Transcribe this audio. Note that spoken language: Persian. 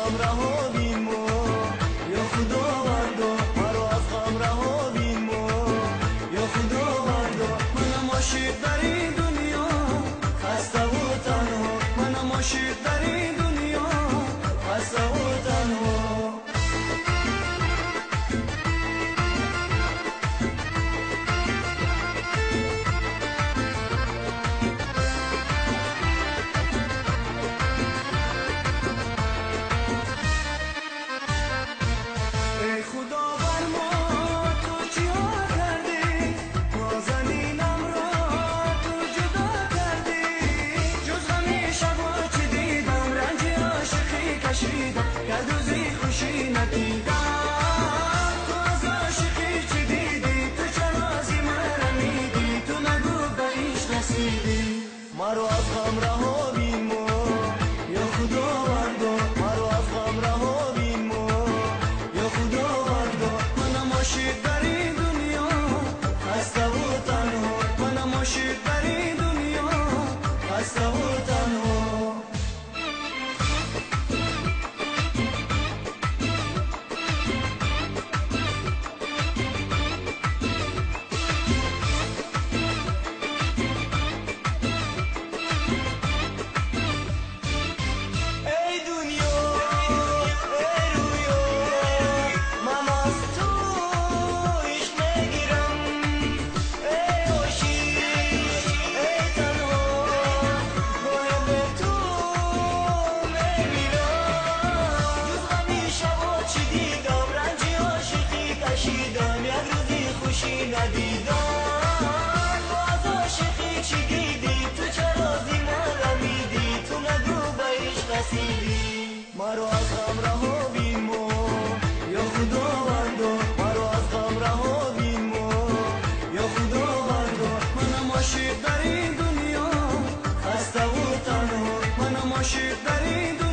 غم رها بین یا خداوندا مرا از غم رها بین یا خداوندا منم عاشق در این دنیا خسته و تنها منم عاشق در این دنیا خسته و تنها کردوزی خوشی ندیدم تو از عاشقی چی دیدی تو چرا از این مرا میدی تو نگو به عشق رسیدی مرا از غم رها بین یا خداوندا مرا از غم رها بین یا خداوندا منم عاشق در این دنیا خسته و تنها منم عاشق در این دنیا خسته و تنها ندیدم تو از عاشقی چی دیدی تو چرا زی مرا میدی تو نگو به عشق رسیدی مرا از غم رها بین یا خداوندا مرا از غم رها بین یا خداوندا منم عاشق در این دنیا خسته و تنها منم عاشق در این دنیا